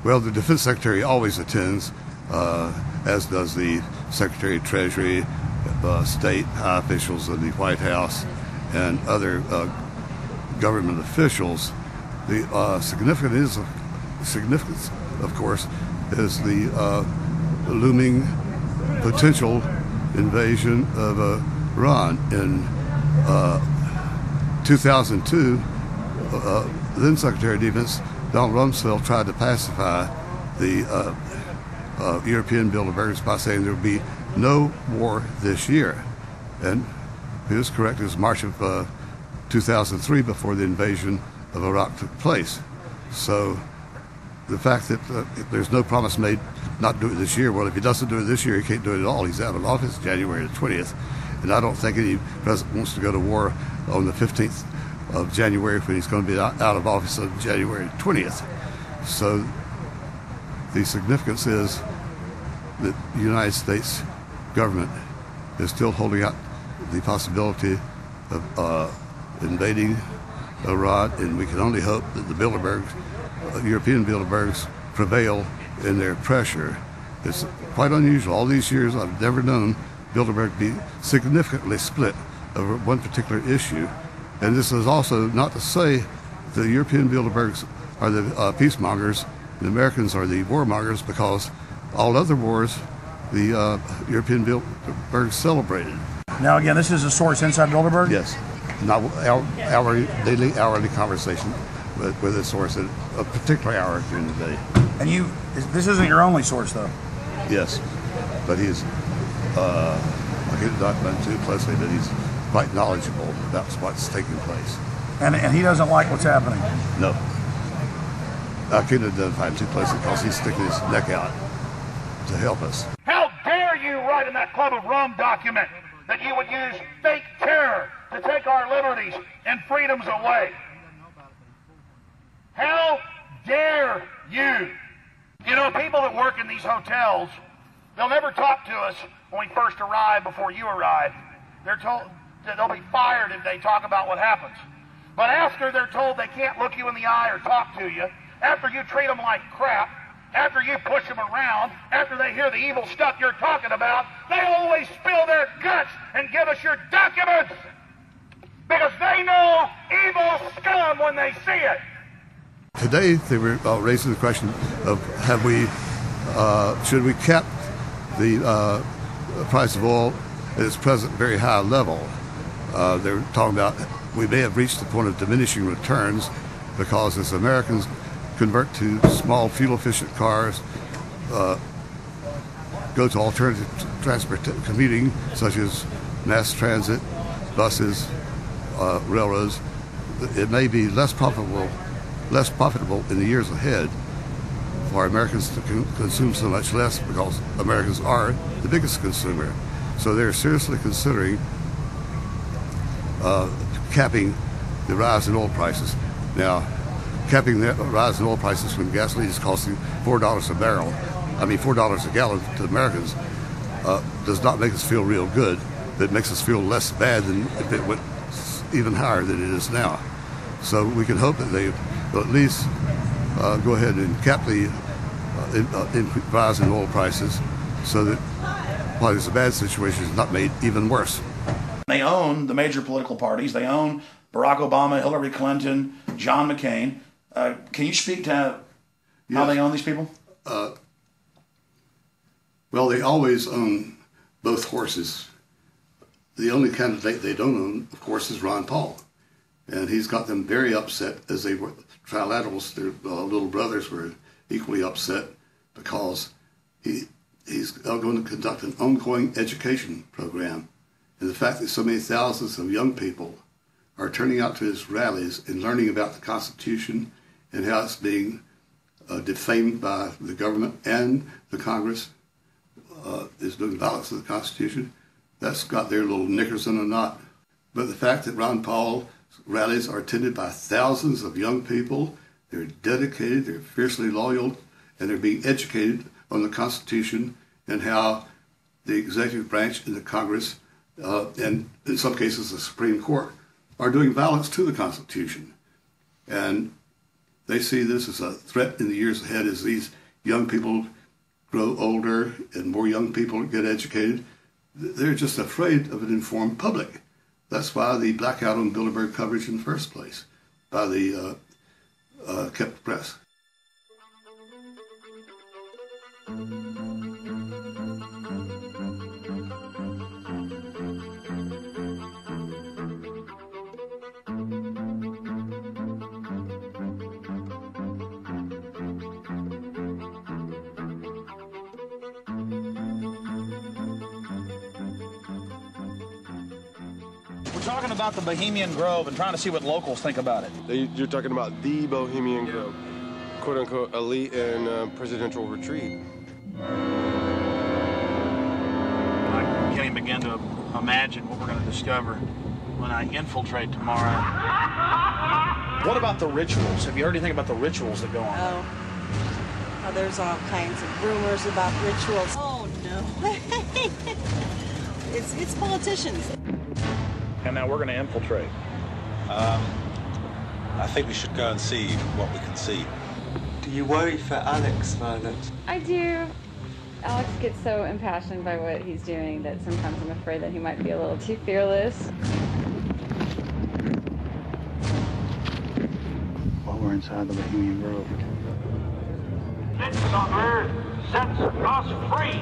Well, the Defense Secretary always attends, as does the Secretary of Treasury, state high officials of the White House, and other government officials. The significance, of course, is the looming potential invasion of Iran. In 2002, then Secretary of Defense Donald Rumsfeld tried to pacify the European Bilderbergs by saying there would be no war this year. And he was correct. It was March of 2003 before the invasion of Iraq took place. So the fact that there's no promise made not to do it this year, well, if he doesn't do it this year, he can't do it at all. He's out of office January the 20th. And I don't think any president wants to go to war on the 15th of January when he's going to be out of office on January 20th. So the significance is that the United States government is still holding out the possibility of invading Iran, and we can only hope that the Bilderbergs, European Bilderbergs, prevail in their pressure. It's quite unusual. All these years I've never known Bilderberg to be significantly split over one particular issue. And this is also not to say the European Bilderbergs are the peacemongers, the Americans are the warmongers, because all other wars the European Bilderbergs celebrated. Now again, this is a source inside Bilderberg? Yes. Not our daily, hourly conversation with a source at a particular hour during the day. And this isn't your only source, though? Yes, but he's, I can't document too closely, but he's quite knowledgeable about what's taking place. And he doesn't like what's happening? No. I can't identify him too closely because he's sticking his neck out to help us. How dare you write in that Club of Rome document that you would use fake terror to take our liberties and freedoms away? How dare you? You know, people that work in these hotels, they'll never talk to us when we first arrive before you arrive. They're told that they'll be fired if they talk about what happens. But after they're told they can't look you in the eye or talk to you, after you treat them like crap, after you push them around, after they hear the evil stuff you're talking about, they always spill their guts and give us your documents. Because they know evil scum when they see it. Today they were raising the question of should we cap the price of oil at its present very high level. They were talking about we may have reached the point of diminishing returns because as Americans convert to small fuel-efficient cars, go to alternative transport commuting such as mass transit, buses, railroads, it may be less profitable in the years ahead for Americans to consume so much less because Americans are the biggest consumer. So they're seriously considering capping the rise in oil prices. Now, capping the rise in oil prices when gasoline is costing $4 a barrel, $4 a gallon to Americans, does not make us feel real good. It makes us feel less bad than if it went even higher than it is now. So we can hope that they will at least go ahead and cap the rise in oil prices so that while there's a bad situation, it's not made even worse. They own the major political parties. They own Barack Obama, Hillary Clinton, John McCain. Can you speak to how they own these people? Well, they always own both horses. The only candidate they don't own, of course, is Ron Paul. And he's got them very upset as they were trilaterals. Their little brothers were equally upset because he's going to conduct an ongoing education program. And the fact that so many thousands of young people are turning out to his rallies and learning about the Constitution and how it's being defamed by the government and the Congress is doing violence to the Constitution, that's got their little knickers in a knot. But the fact that Ron Paul rallies are attended by thousands of young people, they're dedicated, they're fiercely loyal, and they're being educated on the Constitution and how the executive branch and the Congress, and in some cases the Supreme Court, are doing violence to the Constitution. And They see this as a threat in the years ahead as these young people grow older and more young people get educated. They're just afraid of an informed public. That's why the blackout on Bilderberg coverage in the first place by the kept press. We're talking about the Bohemian Grove and trying to see what locals think about it. You're talking about the Bohemian Grove, quote-unquote elite and presidential retreat. I can't even begin to imagine what we're going to discover when I infiltrate tomorrow. What about the rituals? Have you heard anything about the rituals that go on? Oh, there's all kinds of rumors about rituals. Oh, no. It's politicians. And now we're going to infiltrate. I think we should go and see what we can see. Do you worry for Alex, Violet? I do. Alex gets so impassioned by what he's doing that sometimes I'm afraid that he might be a little too fearless. While we're inside the Bohemian Grove. Citizens on Earth sets us free.